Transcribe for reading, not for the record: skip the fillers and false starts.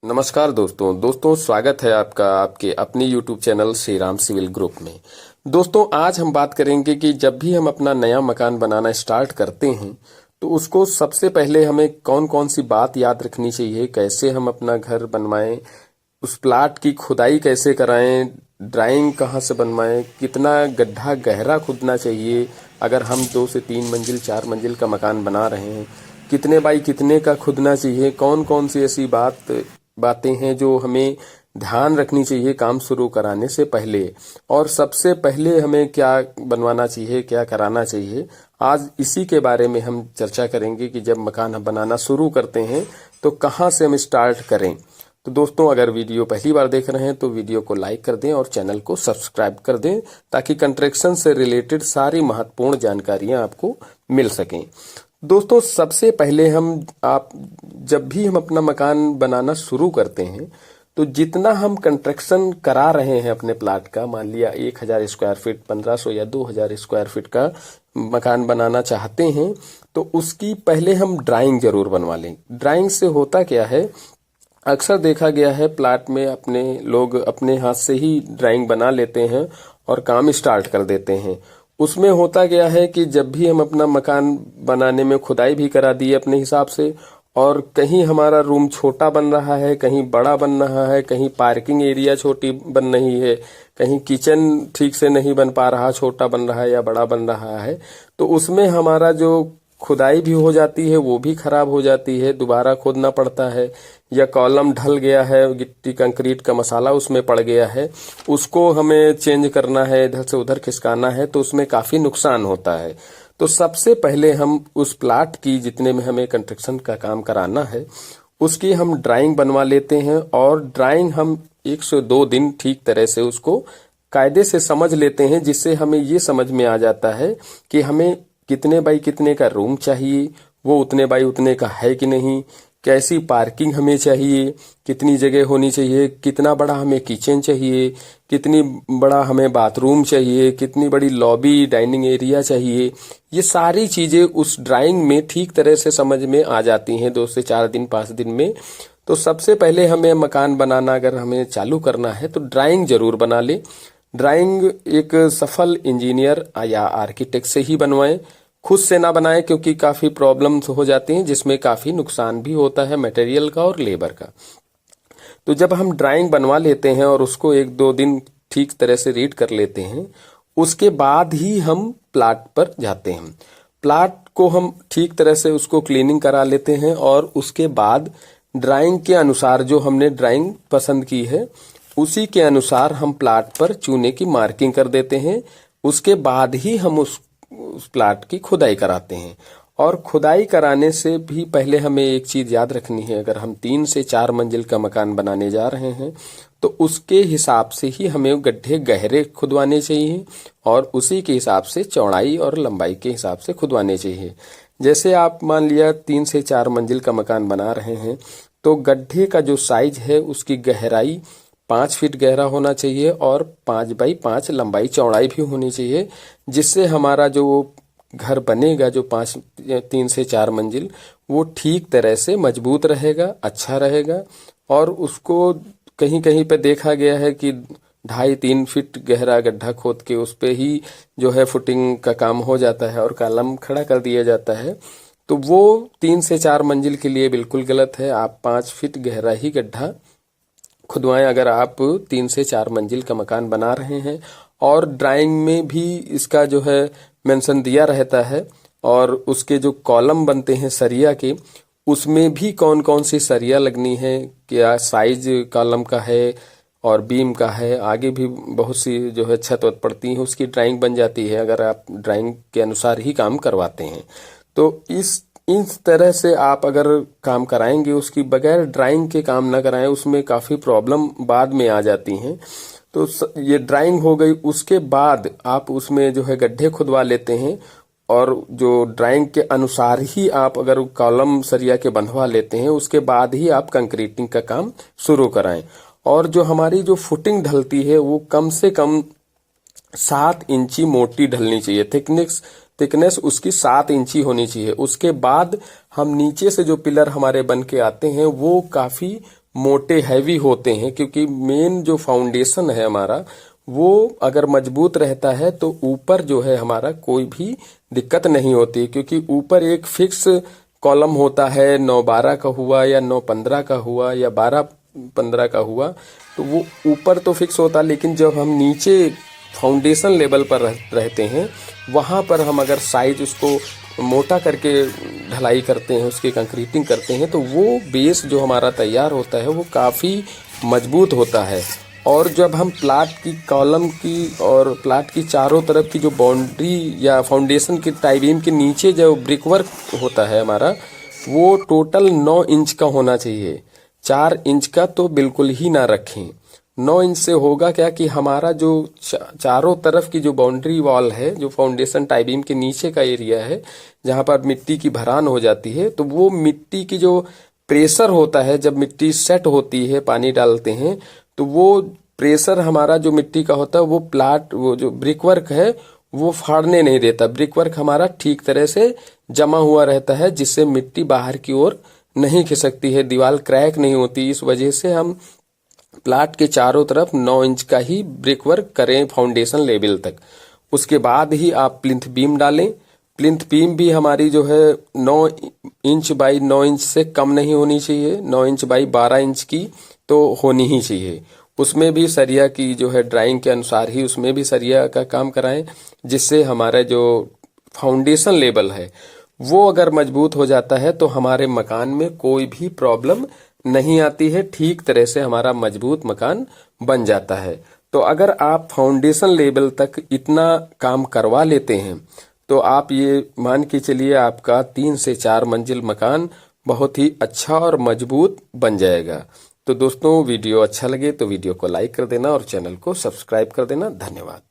नमस्कार दोस्तों स्वागत है आपका आपके अपने YouTube channel Shri Ram civil group में। दोस्तों आज हम बात करेंगे कि जब भी हम अपना नया मकान बनाना स्टार्ट करते हैं तो उसको सबसे पहले हमें कौन कौन सी बात याद रखनी चाहिए, कैसे हम अपना घर बनवाएं, उस प्लाट की खुदाई कैसे कराएं, ड्राइंग कहाँ से बनवाएं, कितना गड्ढा गहरा खोदना चाहिए अगर हम 2 से 3 मंजिल 4 मंजिल का मकान बना रहे हैं, कितने बाई कितने का खोदना चाहिए, कौन कौन सी ऐसी बातें हैं जो हमें ध्यान रखनी चाहिए काम शुरू कराने से पहले, और सबसे पहले हमें क्या बनवाना चाहिए, क्या कराना चाहिए। आज इसी के बारे में हम चर्चा करेंगे कि जब मकान हम बनाना शुरू करते हैं तो कहाँ से हम स्टार्ट करें। तो दोस्तों अगर वीडियो पहली बार देख रहे हैं तो वीडियो को लाइक कर दें और चैनल को सब्सक्राइब कर दें ताकि कंस्ट्रक्शन से रिलेटेड सारी महत्वपूर्ण जानकारियां आपको मिल सकें। दोस्तों सबसे पहले जब भी हम अपना मकान बनाना शुरू करते हैं तो जितना हम कंस्ट्रक्शन करा रहे हैं अपने प्लाट का, मान लिया 1000 स्क्वायर फीट, 1500 या 2000 स्क्वायर फीट का मकान बनाना चाहते हैं तो उसकी पहले हम ड्राइंग जरूर बनवा लें। ड्राइंग से होता क्या है, अक्सर देखा गया है प्लाट में अपने लोग अपने हाथ से ही ड्राइंग बना लेते हैं और काम स्टार्ट कर देते हैं। उसमें होता गया है कि जब भी हम अपना मकान बनाने में खुदाई भी करा दी अपने हिसाब से, और कहीं हमारा रूम छोटा बन रहा है, कहीं बड़ा बन रहा है, कहीं पार्किंग एरिया छोटी बन रही है, कहीं किचन ठीक से नहीं बन पा रहा, छोटा बन रहा है या बड़ा बन रहा है, तो उसमें हमारा जो खुदाई भी हो जाती है वो भी खराब हो जाती है, दोबारा खोदना पड़ता है, या कॉलम ढल गया है, गिट्टी कंक्रीट का मसाला उसमें पड़ गया है, उसको हमें चेंज करना है, इधर से उधर खिसकाना है, तो उसमें काफी नुकसान होता है। तो सबसे पहले हम उस प्लाट की जितने में हमें कंस्ट्रक्शन का काम कराना है उसकी हम ड्राइंग बनवा लेते हैं, और ड्राइंग हम 1 से 2 दिन ठीक तरह से उसको कायदे से समझ लेते हैं, जिससे हमें ये समझ में आ जाता है कि हमें कितने बाई कितने का रूम चाहिए, वो उतने बाई उतने का है कि नहीं, कैसी पार्किंग हमें चाहिए, कितनी जगह होनी चाहिए, कितना बड़ा हमें किचन चाहिए, कितनी बड़ा हमें बाथरूम चाहिए, कितनी बड़ी लॉबी डाइनिंग एरिया चाहिए। ये सारी चीजें उस ड्राइंग में ठीक तरह से समझ में आ जाती हैं 2 से 4 दिन 5 दिन में। तो सबसे पहले हमें मकान बनाना अगर हमें चालू करना है तो ड्राइंग जरूर बना ले। ड्राइंग एक सफल इंजीनियर या आर्किटेक्ट से ही बनवाएं, खुद से ना बनाएं, क्योंकि काफी प्रॉब्लम्स हो जाती हैं जिसमें काफी नुकसान भी होता है मटेरियल का और लेबर का। तो जब हम ड्राइंग बनवा लेते हैं और उसको 1-2 दिन ठीक तरह से रीड कर लेते हैं, उसके बाद ही हम प्लाट पर जाते हैं। प्लाट को हम ठीक तरह से उसको क्लीनिंग करा लेते हैं और उसके बाद ड्राइंग के अनुसार जो हमने ड्राइंग पसंद की है उसी के अनुसार हम प्लाट पर चूने की मार्किंग कर देते हैं। उसके बाद ही हम उस प्लाट की खुदाई कराते हैं। और खुदाई कराने से भी पहले हमें एक चीज याद रखनी है, अगर हम 3 से 4 मंजिल का मकान बनाने जा रहे हैं तो उसके हिसाब से ही हमें गड्ढे गहरे खुदवाने चाहिए और उसी के हिसाब से चौड़ाई और लंबाई के हिसाब से खुदवाने चाहिए। जैसे आप मान लिया 3 से 4 मंजिल का मकान बना रहे हैं तो गड्ढे का जो साइज है उसकी गहराई 5 फीट गहरा होना चाहिए और 5 बाई 5 लंबाई चौड़ाई भी होनी चाहिए, जिससे हमारा जो घर बनेगा जो 3 से 4 मंजिल वो ठीक तरह से मजबूत रहेगा, अच्छा रहेगा। और उसको कहीं कहीं पे देखा गया है कि 2.5-3 फीट गहरा गड्ढा खोद के उस पे ही जो है फुटिंग का काम हो जाता है और कॉलम खड़ा कर दिया जाता है। तो वो 3 से 4 मंजिल के लिए बिल्कुल गलत है। आप 5 फीट गहरा ही गड्ढा खुदवाएं अगर आप 3 से 4 मंजिल का मकान बना रहे हैं। और ड्राइंग में भी इसका जो है मेंशन दिया रहता है, और उसके जो कॉलम बनते हैं सरिया के उसमें भी कौन कौन सी सरिया लगनी है, क्या साइज कॉलम का है और बीम का है, आगे भी बहुत सी जो है छत वत पड़ती है, उसकी ड्राइंग बन जाती है अगर आप ड्राइंग के अनुसार ही काम करवाते हैं। तो इस तरह से आप अगर काम कराएंगे, उसकी बगैर ड्राइंग के काम ना कराएं, उसमें काफी प्रॉब्लम बाद में आ जाती हैं। तो ये ड्राइंग हो गई, उसके बाद आप उसमें जो है गड्ढे खुदवा लेते हैं और जो ड्राइंग के अनुसार ही आप अगर कॉलम सरिया के बंधवा लेते हैं उसके बाद ही आप कंक्रीटिंग का काम शुरू कराएं। और जो हमारी जो फुटिंग ढलती है वो कम से कम 7 इंची मोटी ढलनी चाहिए, थिकनेस उसकी 7 इंची होनी चाहिए। उसके बाद हम नीचे से जो पिलर हमारे बन के आते हैं वो काफी मोटे हैवी होते हैं, क्योंकि मेन जो फाउंडेशन है हमारा वो अगर मजबूत रहता है तो ऊपर जो है हमारा कोई भी दिक्कत नहीं होती, क्योंकि ऊपर एक फिक्स कॉलम होता है, 9-12 का हुआ या 9-15 का हुआ या 12-15 का हुआ, तो वो ऊपर तो फिक्स होता, लेकिन जब हम नीचे फाउंडेशन लेवल पर रहते हैं वहाँ पर हम अगर साइज उसको मोटा करके ढलाई करते हैं, उसकी कंक्रीटिंग करते हैं, तो वो बेस जो हमारा तैयार होता है वो काफ़ी मजबूत होता है। और जब हम प्लाट की कॉलम की और प्लाट की चारों तरफ की जो बाउंड्री या फाउंडेशन की टाई बीम के नीचे जो ब्रिक वर्क होता है हमारा, वो टोटल 9 इंच का होना चाहिए। 4 इंच का तो बिल्कुल ही ना रखें। 9 इंच से होगा क्या कि हमारा जो चारों तरफ की जो बाउंड्री वॉल है, जो फाउंडेशन टाई बीम के नीचे का एरिया है जहां पर मिट्टी की भरान हो जाती है, तो वो मिट्टी की जो प्रेशर होता है, जब मिट्टी सेट होती है पानी डालते हैं तो वो प्रेशर हमारा जो मिट्टी का होता है वो प्लाट, वो जो ब्रिक वर्क है वो फाड़ने नहीं देता। ब्रिक वर्क हमारा ठीक तरह से जमा हुआ रहता है, जिससे मिट्टी बाहर की ओर नहीं खिसकती है, दीवार क्रैक नहीं होती। इस वजह से हम प्लाट के चारों तरफ 9 इंच का ही ब्रिक वर्क करें फाउंडेशन लेवल तक। उसके बाद ही आप प्लिंथ बीम डालें। प्लिंथ बीम भी हमारी जो है 9 इंच बाई 9 इंच से कम नहीं होनी चाहिए, 9 इंच बाई 12 इंच की तो होनी ही चाहिए। उसमें भी सरिया की जो है ड्राइंग के अनुसार ही उसमें भी सरिया का काम कराएं, जिससे हमारा जो फाउंडेशन लेवल है वो अगर मजबूत हो जाता है तो हमारे मकान में कोई भी प्रॉब्लम नहीं आती है, ठीक तरह से हमारा मजबूत मकान बन जाता है। तो अगर आप फाउंडेशन लेवल तक इतना काम करवा लेते हैं तो आप ये मान के चलिए आपका 3 से 4 मंजिल मकान बहुत ही अच्छा और मजबूत बन जाएगा। तो दोस्तों, वीडियो अच्छा लगे तो वीडियो को लाइक कर देना और चैनल को सब्सक्राइब कर देना। धन्यवाद।